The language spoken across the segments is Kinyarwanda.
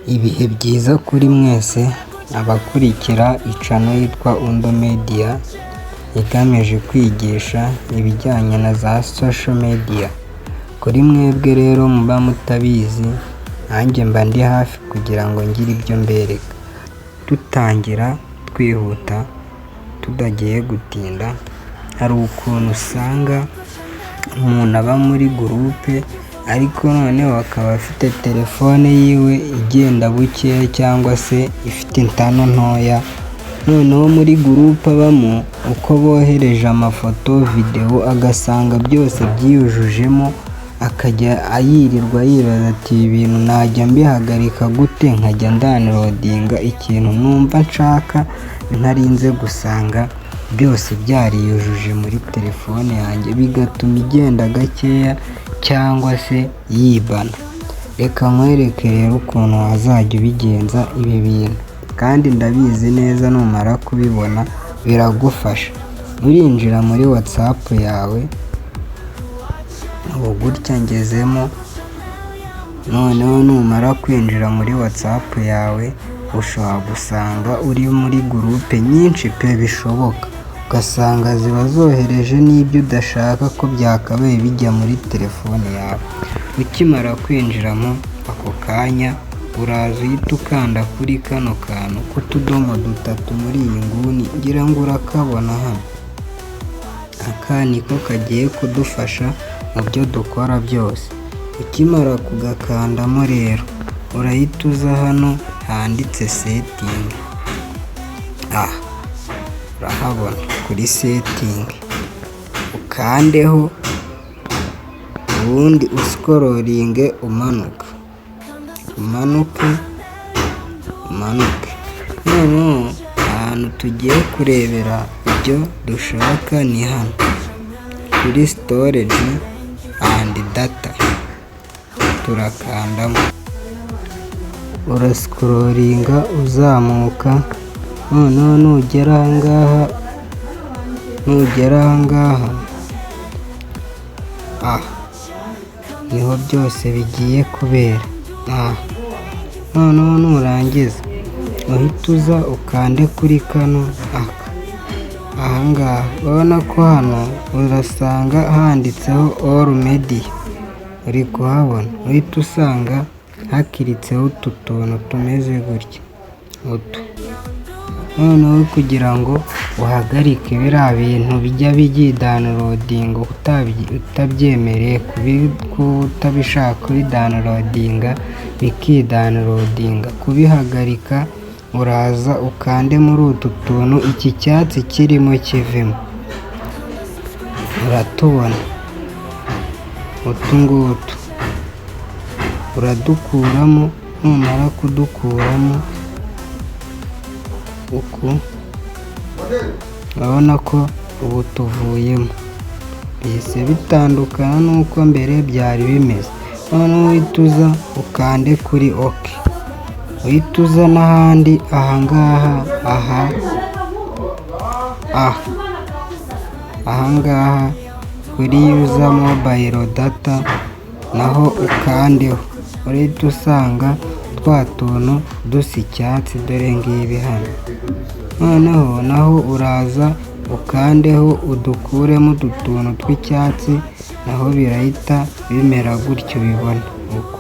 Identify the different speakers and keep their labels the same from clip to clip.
Speaker 1: Ibihe byiza kuri mwese abakurikira channel yitwa Undo Media igamije kwigisha ibijyanye na za social media. Kuri mwebwe rero muba mutabizi, nanjye mba ndi hafi kugira ngo ngire ibyo mbereka. Tutangira twihuta tudagiye gutinda, hari ukuntu usanga umuntu aba muri groupe ariko noneho akaba afite telefone yiwe igenda bukeya cyangwa se ifite intano ntoya, noneho muri groupe abamo uko bohereje amafoto video agasanga byose byiyujujemo, akajya ayirirwa yibaza ati ibintu najya mbihagarika gute nkajya downloadinga ikintu numva nshaka ntarinze gusanga byose byariyujuje muri telefone yanjye, bigatuma igenda gakeya cyangwa se yibana. Reka nkwereke rero ukuntu wazajya ubigenza ibi bintu, kandi ndabizi neza numara kubibona biragufasha. Urinjira muri WhatsApp yawe, ubu gutya ngezemo, noneho numara kwinjira muri WhatsApp yawe ushobora gusanga uri muri groupe nyinshi pe bishoboka, ugasanga ziba zohereje n'ibyo udashaka ko byakabaye bijya muri telefone yawe. Ukimara kwinjiramo ako kanya uraza uhita ukanda kuri kano kantu k'utudomo dutatu muri iyi nguni, ngira ngo urakabona hano. Aka niko kagiye kudufasha mu byo dukora byose. Ukimara kugakandamo rero urahita uza hano handitse setting, urahabona kuri setting, ukandeho ubundi uskororinge umanuke. Noneho ahantu tugiye kurebera ibyo dushaka ni hano kuri storage and data, turakandamo uraskororinga uzamuka. Noneho nugera ahangaha niho byose bigiye kubera. Noneho nurangiza uhita uza ukande kuri kano ahangaha, urabona ko hano urasanga handitseho all media, uri kuhabona? Uhita usanga hakiritseho utu tuntu tumeze gutya utu. Noneho kugira ngo uhagarike biriya bintu bijya downloading utabyemereye, utabishaka kuri downloadinga bikidownloadinga, kubihagarika uraza ukande muri utu tuntu iki cyatsi kirimo kivemo, uratubona utu ngutu, uradukuramo. Numara kudukuramo uku, urabona ko ubu tuvuyemo, bise bitandukana nuko mbere byari bimeze. Noneho uhita uza ukande kuri OK, uhita uza n'ahandi ahangaha ahangaha kuri user mobile data, naho ukandeho. Urahita usanga twa tuntu dusa icyatsi, dore ngibi hano. Noneho naho uraza ukandeho udukuremo utu tuntu tw'icyatsi, naho birahita bimera gutyo ubibona uko.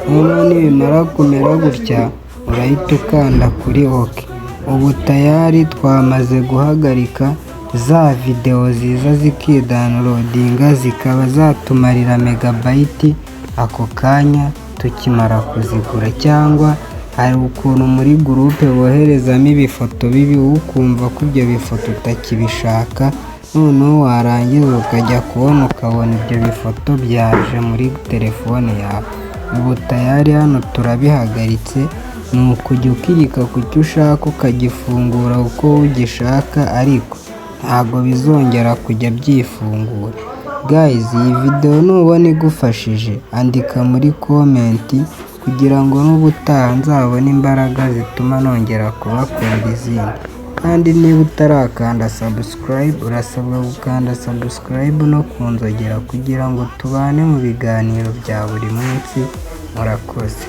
Speaker 1: Noneho nibimara kumera gutya urahita ukanda kuri OK. Ubu tayari twamaze guhagarika za video ziza zikidownloadinga, zikaba zatumarira megabyte ako kanya tukimara kuzigura. Cyangwa hari ukuntu muri groupe boherezamo ibifoto bibi ukumva ko ibyo bifoto utakibishaka, noneho warangiza ukajya kubona ukabona ibyo bifoto byaje muri telefone yawe. Ubu tayari hano turabihagaritse, ni ukujya ukirika ku cyo ushaka ukagifungura uko ugishaka, ariko ntabwo bizongera kujya byifungura. Guys, iyi video nubona igufashije andika muri comment kugira ngo n'ubutaha nzabone imbaraga zituma nongera kubakorera izindi. Kandi niba utarakanda subscribe urasabwa gukanda subscribe no kunzogera kugira ngo tubane mu biganiro bya buri munsi. Murakoze.